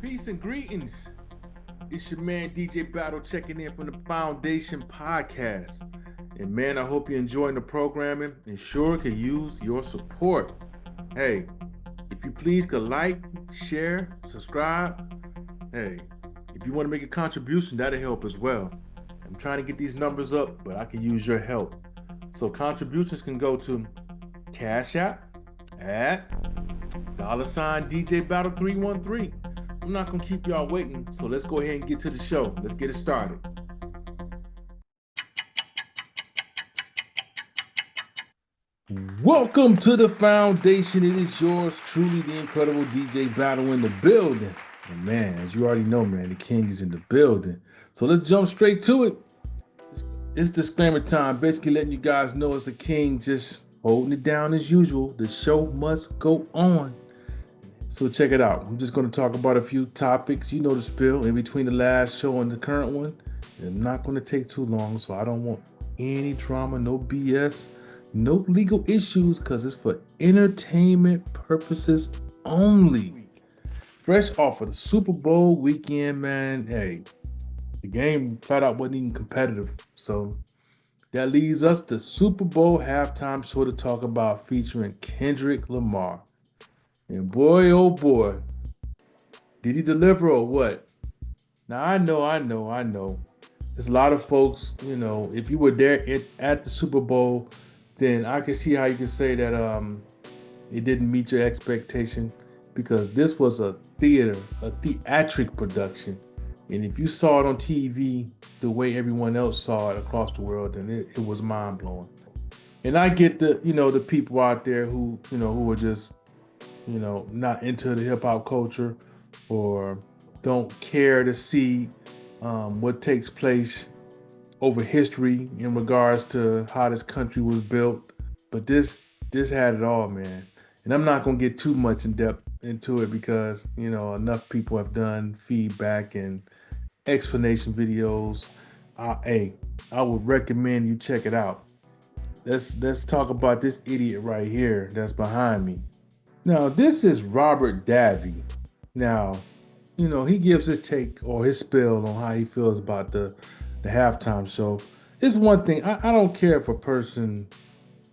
Peace and greetings. It's your man DJ Battle checking in from the Foundation Podcast. And man, I hope you're enjoying the programming and sure could use your support. Hey, if you please could like, share, subscribe. Hey, if you want to make a contribution, that'll help as well. I'm trying to get these numbers up, but I can use your help. So contributions can go to Cash App at $DJ Battle 313. I'm not gonna keep y'all waiting, so let's go ahead and get to the show. Let's get it started. Welcome to the Foundation. It is yours truly, the incredible DJ Battle in the building. And man, as you already know, man, the king is in the building. So let's jump straight to it. It's disclaimer time, basically letting you guys know it's a king just holding it down as usual. The show must go on. So check it out. I'm just going to talk about a few topics. You know the spill in between the last show and the current one. I'm not going to take too long, so I don't want any drama, no BS, no legal issues, because it's for entertainment purposes only. Fresh off of the Super Bowl weekend, man. Hey, the game flat out wasn't even competitive. So that leads us to Super Bowl halftime show to talk about featuring Kendrick Lamar. And boy, oh boy, did he deliver or what? Now, I know. There's a lot of folks, you know, if you were there at the Super Bowl, then I can see how you can say that it didn't meet your expectation, because this was a theatric production. And if you saw it on TV the way everyone else saw it across the world, then it was mind-blowing. And I get the people out there who were just not into the hip hop culture or don't care to see what takes place over history in regards to how this country was built. But this had it all, man. And I'm not gonna get too much in depth into it because enough people have done feedback and explanation videos. I would recommend you check it out. Let's talk about this idiot right here that's behind me. Now, this is Robert Davi. Now, he gives his take or his spill on how he feels about the halftime show. It's one thing, I don't care if a person,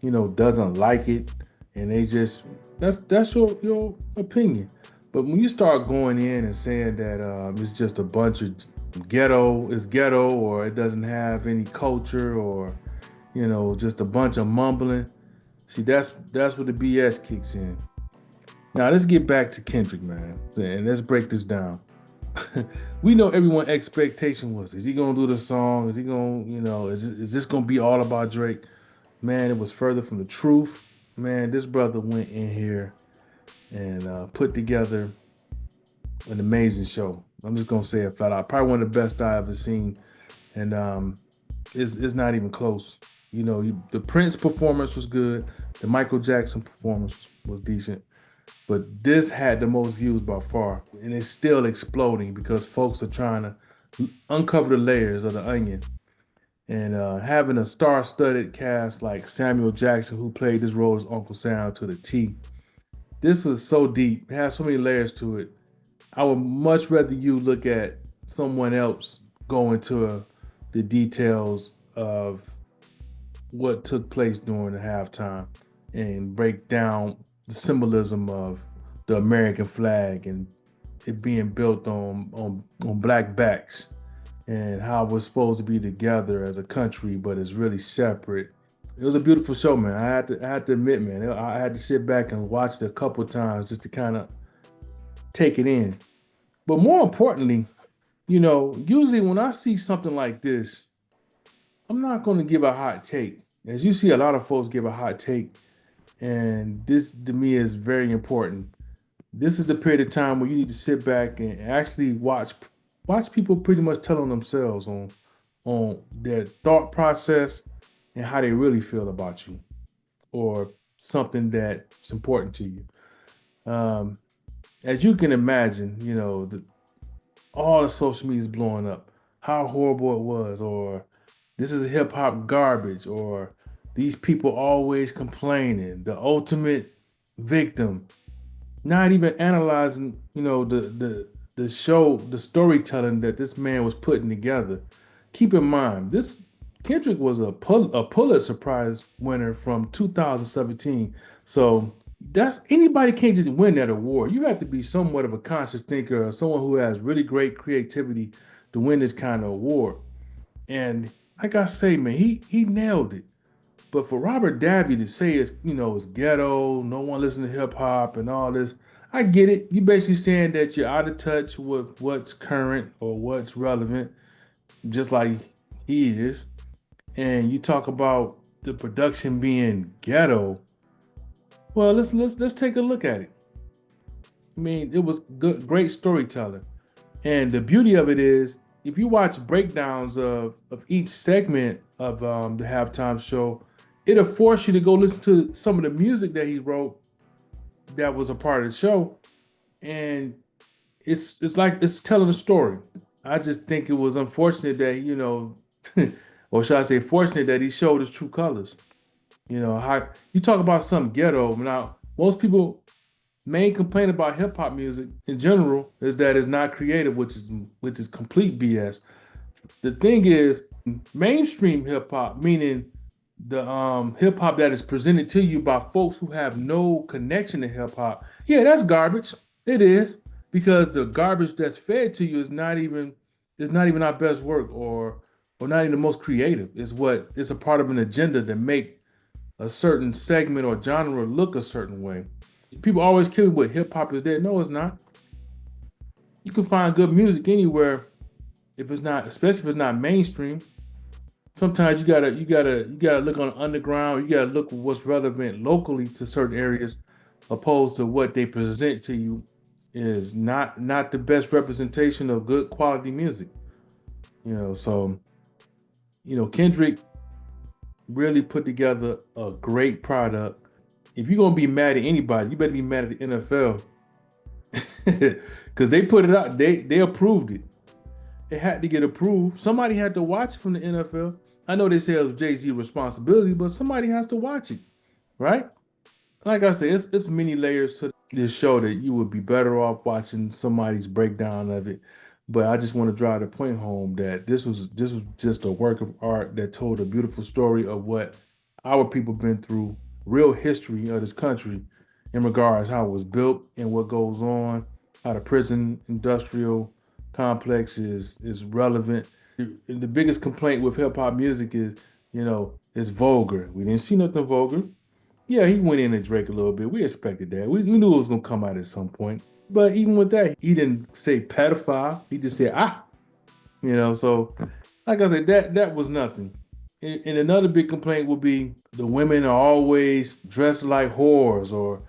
doesn't like it and they just, that's your opinion. But when you start going in and saying that it's just a bunch of ghetto, or it doesn't have any culture, or, just a bunch of mumbling, see, that's where the BS kicks in. Now, let's get back to Kendrick, man, and let's break this down. We know everyone's expectation was, is he going to do the song? Is he going to, is this going to be all about Drake? Man, it was further from the truth. Man, this brother went in here and put together an amazing show. I'm just going to say it flat out. Probably one of the best I ever seen. And it's not even close. The Prince performance was good. The Michael Jackson performance was decent. But this had the most views by far, and it's still exploding because folks are trying to uncover the layers of the onion. And having a star-studded cast like Samuel Jackson, who played this role as Uncle Sam to the T. This was so deep. It has so many layers to it. I would much rather you look at someone else go into the details of what took place during the halftime and break down the symbolism of the American flag and it being built on black backs, and how we're supposed to be together as a country, but it's really separate. It was a beautiful show, man. I had to admit, man, I had to sit back and watch it a couple of times just to kind of take it in. But more importantly, usually when I see something like this, I'm not going to give a hot take. As you see, a lot of folks give a hot take. And this, to me, is very important. This is the period of time where you need to sit back and actually watch people pretty much tell on themselves on their thought process and how they really feel about you or something that's important to you. As you can imagine, all the social media is blowing up. How horrible it was, or this is hip hop garbage, or these people always complaining, the ultimate victim, not even analyzing, the the show, the storytelling that this man was putting together. Keep in mind, this Kendrick was a Pulitzer Prize winner from 2017. So that's anybody can't just win that award. You have to be somewhat of a conscious thinker or someone who has really great creativity to win this kind of award. And like I say, man, he nailed it. But for Robert Davi to say it's ghetto, no one listen to hip hop and all this, I get it. You basically saying that you're out of touch with what's current or what's relevant, just like he is. And you talk about the production being ghetto. Well, let's take a look at it. I mean, it was good, great storytelling. And the beauty of it is, if you watch breakdowns of each segment of the halftime show, it'll force you to go listen to some of the music that he wrote that was a part of the show, and it's like it's telling a story. I just think it was unfortunate that or should I say, fortunate that he showed his true colors. How you talk about some ghetto now. Most people main complaint about hip hop music in general is that it's not creative, which is complete BS. The thing is, mainstream hip hop, meaning the hip hop that is presented to you by folks who have no connection to hip hop, yeah, that's garbage. It is, because the garbage that's fed to you is not even our best work, or not even the most creative. It's a part of an agenda that make a certain segment or genre look a certain way. People always kill me with hip hop is dead. No, it's not. You can find good music anywhere if it's not, especially if it's not mainstream. Sometimes you gotta look on the underground. You gotta look at what's relevant locally to certain areas, opposed to what they present to you is not the best representation of good quality music. So Kendrick really put together a great product. If you're gonna be mad at anybody, you better be mad at the NFL because they put it out. They approved it. It had to get approved. Somebody had to watch it from the NFL. I know they say it was Jay-Z responsibility, but somebody has to watch it, right? Like I said, it's many layers to this show that you would be better off watching somebody's breakdown of it. But I just want to drive the point home that this was just a work of art that told a beautiful story of what our people been through, real history of this country in regards how it was built and what goes on, how the prison industrial complex is relevant. The biggest complaint with hip hop music is, it's vulgar. We didn't see nothing vulgar. Yeah, he went in and Drake a little bit. We expected that. We knew it was gonna come out at some point. But even with that, he didn't say pedophile. He just said So like I said, that was nothing. And another big complaint would be the women are always dressed like whores or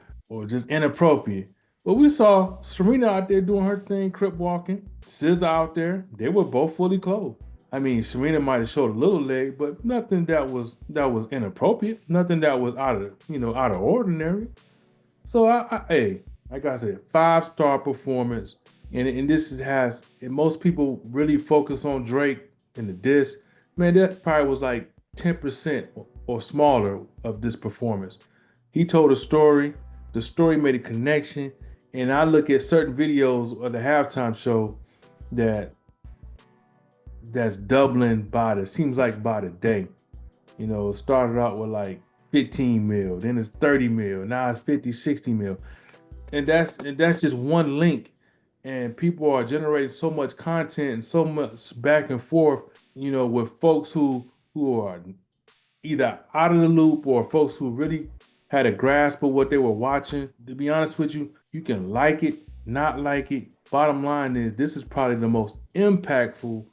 just inappropriate. But we saw Serena out there doing her thing, crip walking. SZA out there. They were both fully clothed. I mean, Serena might have showed a little leg, but nothing that was inappropriate. Nothing that was out of ordinary. So hey, like I said, 5-star performance, and and most people really focus on Drake and the diss. Man, that probably was like 10% or smaller of this performance. He told a story. The story made a connection, and I look at certain videos of the halftime show that's doubling seems like by the day. It started out with like 15 mil, then it's 30 mil, now it's 50, 60 mil. And that's just one link. And people are generating so much content and so much back and forth, with folks who are either out of the loop or folks who really had a grasp of what they were watching. To be honest with you, you can like it, not like it. Bottom line is, this is probably the most impactful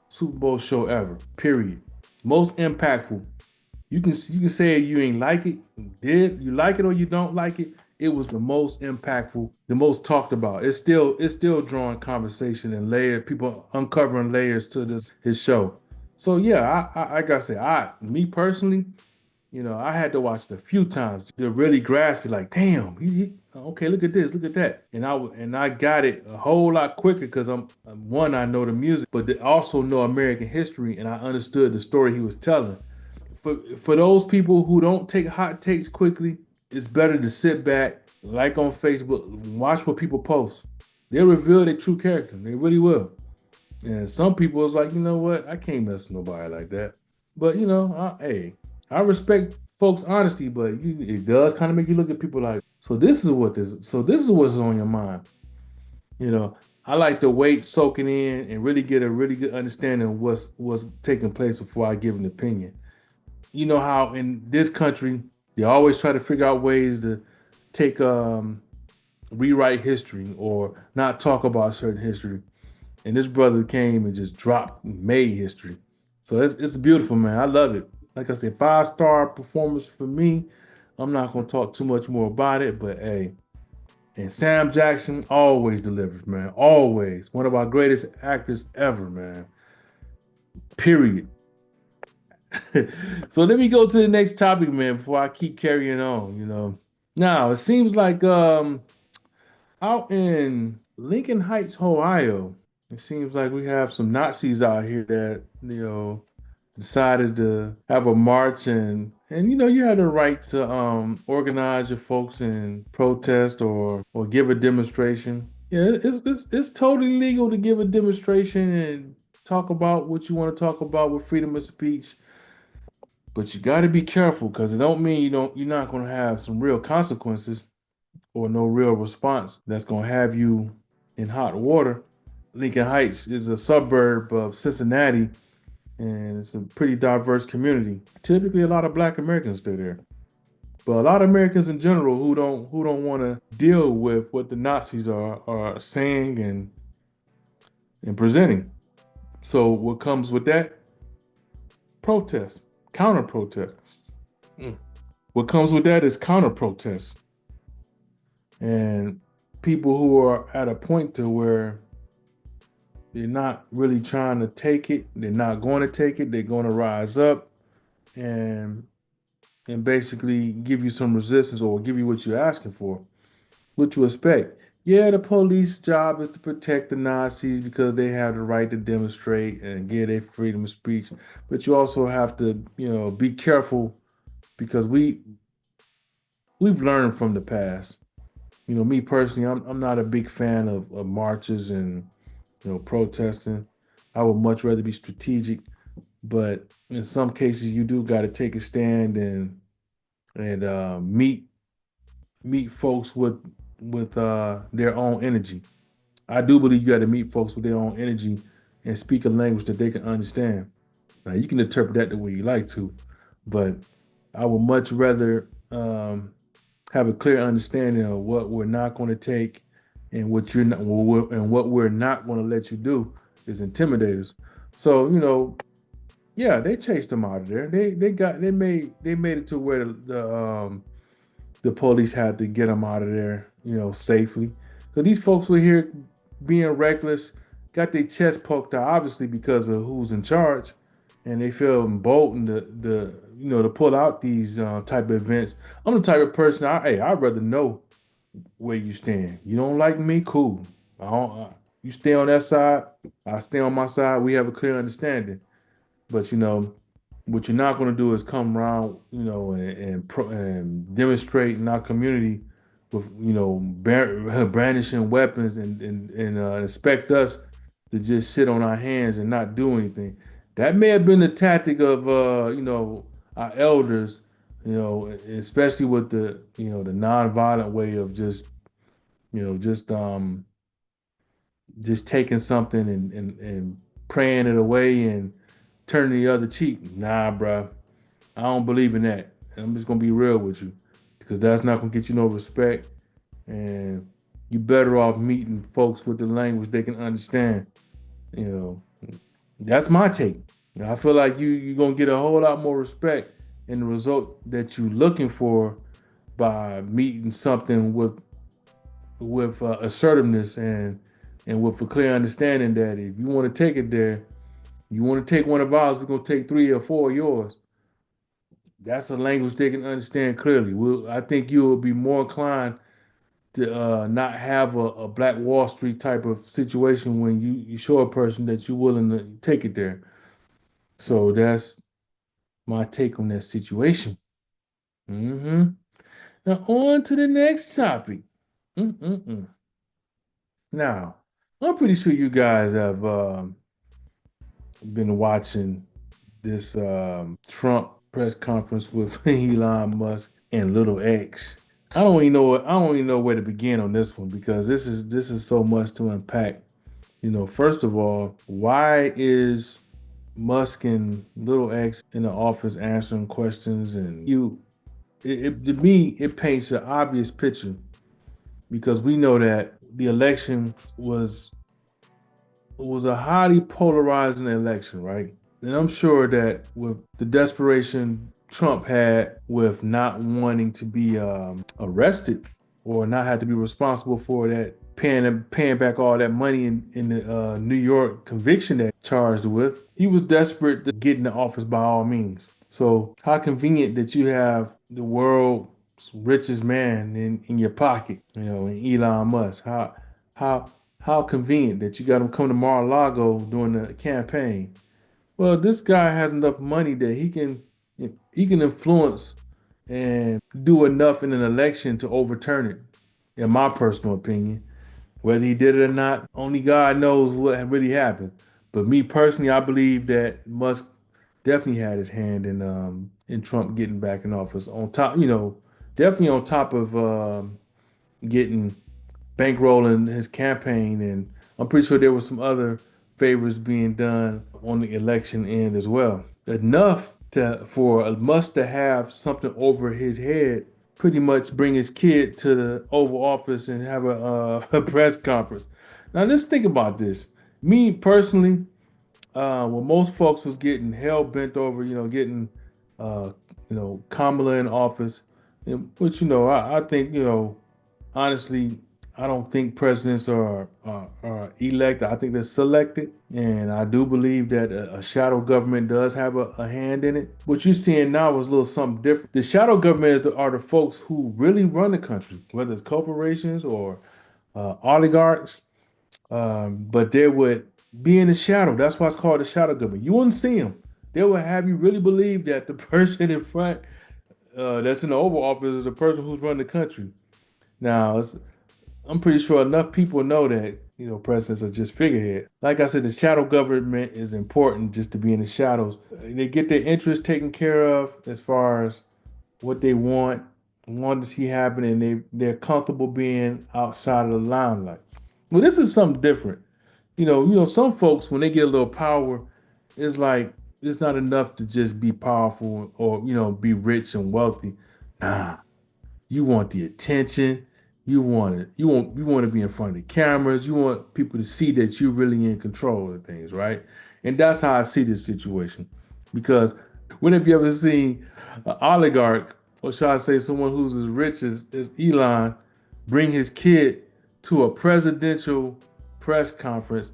Super Bowl show ever. Period. Most impactful. You can say you ain't like it, you like it or you don't like it. It was the most impactful, the most talked about. It's still drawing conversation and people uncovering layers to his show. So yeah, I gotta say, me personally, I had to watch it a few times to really grasp it. Like, damn, okay, look at this, look at that, and I got it a whole lot quicker because I know the music, but I also know American history, and I understood the story he was telling. For those people who don't take hot takes quickly, it's better to sit back, like on Facebook, watch what people post. They'll reveal their true character. They really will. And some people is like, you know what? I can't mess with nobody like that. But hey, I respect folks' honesty, but it does kind of make you look at people like. So this is what this. So this is what's on your mind. You know, I like to wait, soaking in, and really get a really good understanding of what's taking place before I give an opinion. You know how in this country they always try to figure out ways to take rewrite history or not talk about certain history. And this brother came and just dropped made history. So it's beautiful, man. I love it. Like I said, 5-star performance for me. I'm not gonna talk too much more about it, but hey, and Sam Jackson always delivers, man. Always. One of our greatest actors ever, man. Period. So let me go to the next topic, man, before I keep carrying on. Now it seems like out in Lincoln Heights, Ohio, it seems like we have some Nazis out here that, decided to have a march and you had the right to organize your folks and protest or give a demonstration. Yeah, it's totally legal to give a demonstration and talk about what you want to talk about with freedom of speech, but you got to be careful because it don't mean you're not going to have some real consequences or no real response that's going to have you in hot water. Lincoln Heights is a suburb of Cincinnati, and it's a pretty diverse community. Typically, a lot of Black Americans stay there, but a lot of Americans in general who don't want to deal with what the Nazis are saying and presenting. So what comes with that? Protest, counter protest. Mm. What comes with that is counter protest, and people who are at a point to where they're not really trying to take it. They're not going to take it. They're going to rise up and basically give you some resistance or give you what you're asking for, what you expect. Yeah, the police job is to protect the Nazis because they have the right to demonstrate and get their freedom of speech. But you also have to, be careful because we've learned from the past. Me personally, I'm not a big fan of marches and protesting. I would much rather be strategic, but in some cases you do got to take a stand and meet folks with their own energy. I do believe you got to meet folks with their own energy and speak a language that they can understand. Now you can interpret that the way you like to, but I would much rather have a clear understanding of what we're not going to take and what you're not and what we're not going to let you do is intimidate us. So yeah, they chased them out of there. They made it to where the police had to get them out of there, safely. So these folks were here being reckless, got their chest poked out, obviously because of who's in charge, and they feel emboldened to pull out these type of events. I'm the type of person, I'd rather know where you stand. You don't like me, cool. You stay on that side, I stay on my side. We have a clear understanding. But what you're not going to do is come around, and demonstrate in our community with, brandishing weapons and expect us to just sit on our hands and not do anything. That may have been the tactic of, our elders, especially with the nonviolent way of just, you know, just um, just taking something and praying it away and turning the other cheek. Nah, bro. I don't believe in that. I'm just gonna be real with you, because that's not gonna get you no respect, and you better off meeting folks with the language they can understand. You that's my take. I feel like you're gonna get a whole lot more respect in the result that you're looking for by meeting something with assertiveness and with a clear understanding that if you want to take it there, you want to take one of ours, we're gonna take 3 or 4 of yours. That's a language they can understand clearly. I think you will be more inclined to not have a Black Wall Street type of situation when you show a person that you're willing to take it there. So that's my take on that situation. hmm Now on to the next topic. Mm-mm-mm. Now, I'm pretty sure you guys have been watching this Trump press conference with Elon Musk and Little X. I don't even know where to begin on this one because this is so much to unpack. First of all, why is Musk and Little X in the office answering questions? And to me, it paints an obvious picture because we know that the election was a highly polarizing election, right? And I'm sure that with the desperation Trump had with not wanting to be arrested or not have to be responsible for that paying back all that money in the New York conviction that charged with, he was desperate to get in the office by all means. So how convenient that you have the world's richest man in your pocket, in Elon Musk. How how convenient that you got him come to Mar-a-Lago during the campaign. Well, this guy has enough money that he can influence and do enough in an election to overturn it, in my personal opinion. Whether he did it or not, only God knows what really happened. But me personally, I believe that Musk definitely had his hand in Trump getting back in office. On top, definitely on top of getting bankrolling his campaign, and I'm pretty sure there were some other favors being done on the election end as well. Enough for Musk to have something over his head, pretty much bring his kid to the Oval Office and have a press conference. Now let's think about this. Me personally, when most folks was getting hell bent over, getting, uh, Kamala in office, which I think honestly, I don't think presidents are elected. I think they're selected, and I do believe that a shadow government does have a hand in it. What you're seeing now is a little something different. The shadow government are the folks who really run the country, whether it's corporations or oligarchs. But they would be in the shadow. That's why it's called the shadow government. You wouldn't see them. They would have you really believe that the person in front that's in the Oval Office is the person who's running the country. Now, I'm pretty sure enough people know that presidents are just figurehead. Like I said, the shadow government is important just to be in the shadows. They get their interests taken care of as far as what they want to see happen, and they're comfortable being outside of the limelight. Well, this is something different. Some folks when they get a little power, it's like it's not enough to just be powerful or be rich and wealthy. Nah, you want the attention. You want it. You want to be in front of the cameras. You want people to see that you're really in control of things, right? And that's how I see this situation. Because when have you ever seen an oligarch, or should I say someone who's as rich as Elon, bring his kid to a presidential press conference,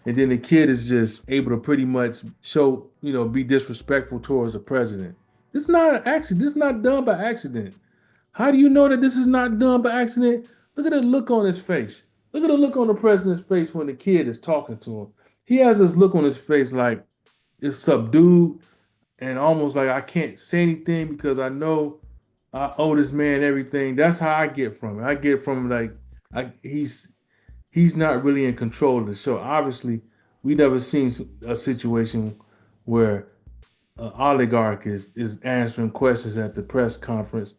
and then the kid is just able to pretty much show, be disrespectful towards the president? It's not an accident. This is not done by accident. How do you know that this is not done by accident? Look at the look on his face. Look at the look on the president's face when the kid is talking to him. He has this look on his face like it's subdued and almost like I can't say anything because I know I owe this man everything. That's how I get from it. I get from like he's not really in control of the show. Obviously, we never seen a situation where oligarch is answering questions at the press conference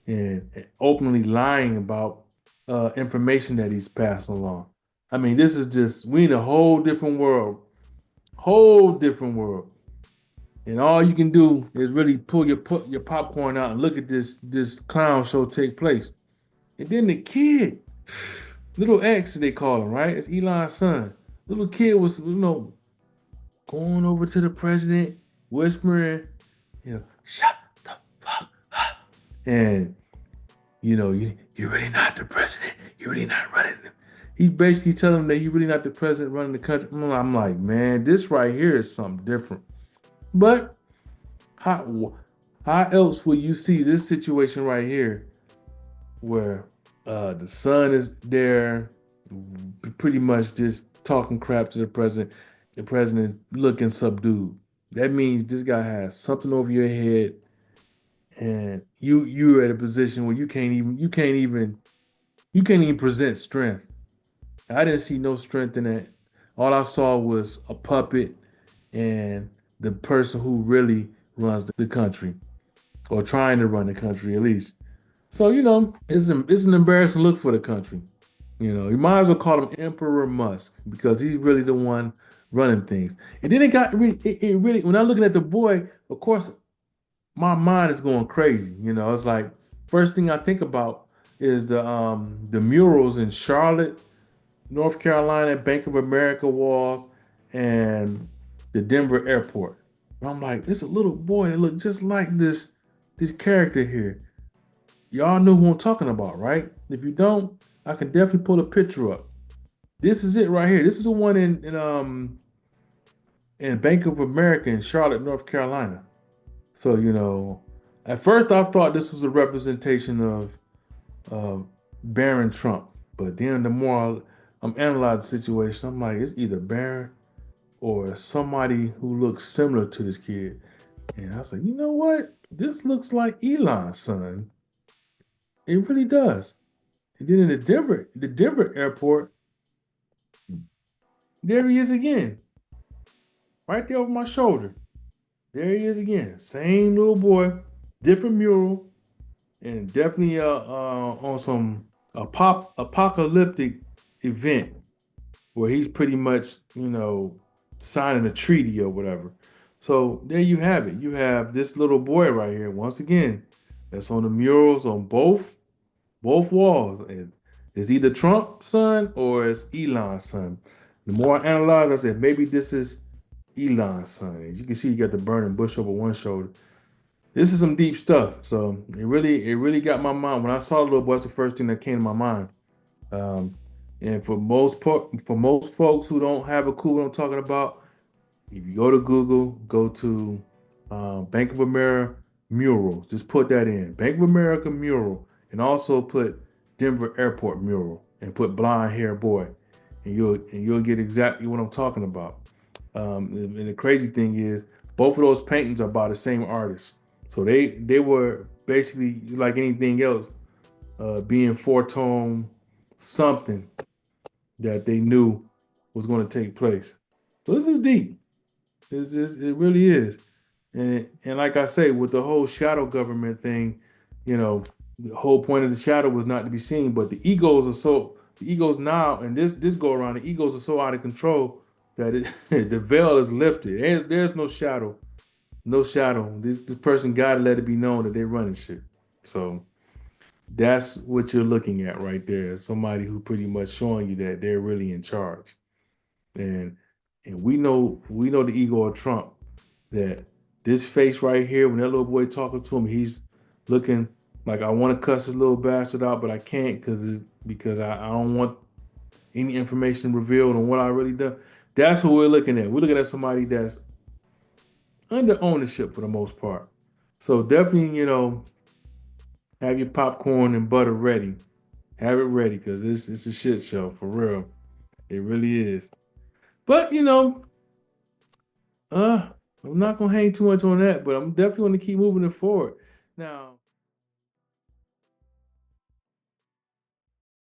and openly lying about information that he's passing along. I mean, this is just we in a whole different world, and all you can do is really put your popcorn out and look at this clown show take place. And then the kid, little X they call him, right? It's Elon's son. Little kid was going over to the president, whispering, shut the fuck up. And, you're really not the president. You're really not running. He's basically telling him that he's really not the president running the country. I'm like, man, this right here is something different. But how else will you see this situation right here where the son is there pretty much just talking crap to the president looking subdued? That means this guy has something over your head, and you're at a position where you can't even present strength. I didn't see no strength in that. All I saw was a puppet and the person who really runs the country or trying to run the country at least. So, it's an embarrassing look for the country. You might as well call him Emperor Musk because he's really the one running things. And then it really, when I'm looking at the boy, of course, my mind is going crazy. It's like first thing I think about is the murals in Charlotte, North Carolina, Bank of America walls, and the Denver airport. And I'm like, it's a little boy that looked just like this character here. Y'all know who I'm talking about, right? If you don't, I can definitely pull a picture up. This is it right here. This is the one in Bank of America in Charlotte, North Carolina. So at first I thought this was a representation of Barron Trump, but then the more I'm analyzing the situation, I'm like, it's either Barron or somebody who looks similar to this kid. And I was like, you know what? This looks like Elon's son. It really does. And then in the Denver airport, there he is again, right there over my shoulder. There he is again, same little boy, different mural, and definitely on some apocalyptic event where he's pretty much signing a treaty or whatever. So there you have it. You have this little boy right here once again that's on the murals on both walls. And it's either Trump's son or it's Elon's son. The more I analyze, I said maybe this is Elon's son. As you can see, you got the burning bush over one shoulder. This is some deep stuff. So it really got my mind. When I saw the little boy, that's the first thing that came to my mind. Um, and for most folks who don't have a clue what I'm talking about, if you go to Google, go to Bank of America murals. Just put that in Bank of America mural, and also put Denver Airport mural, and put blonde hair boy, and you'll get exactly what I'm talking about. And the crazy thing is, both of those paintings are by the same artist, so they were basically like anything else, being foretold something that they knew was going to take place. So this is deep. It really is. And like I say, with the whole shadow government thing, you know, the whole point of the shadow was not to be seen, but the egos now and this go around, the egos are so out of control that the veil is lifted. There's no shadow, no shadow. This person got to let it be known that they're running shit. So that's what you're looking at right there. Somebody who pretty much showing you that they're really in charge. And and we know the ego of Trump, that this face right here, when that little boy talking to him, he's looking like, I want to cuss this little bastard out, but I can't because I don't want any information revealed on what I really done. That's what we're looking at. We're looking at somebody that's under ownership for the most part. So definitely, have your popcorn and butter ready. Have it ready because it's a shit show for real. It really is. But uh, I'm not gonna hang too much on that, but I'm definitely gonna keep moving it forward. Now,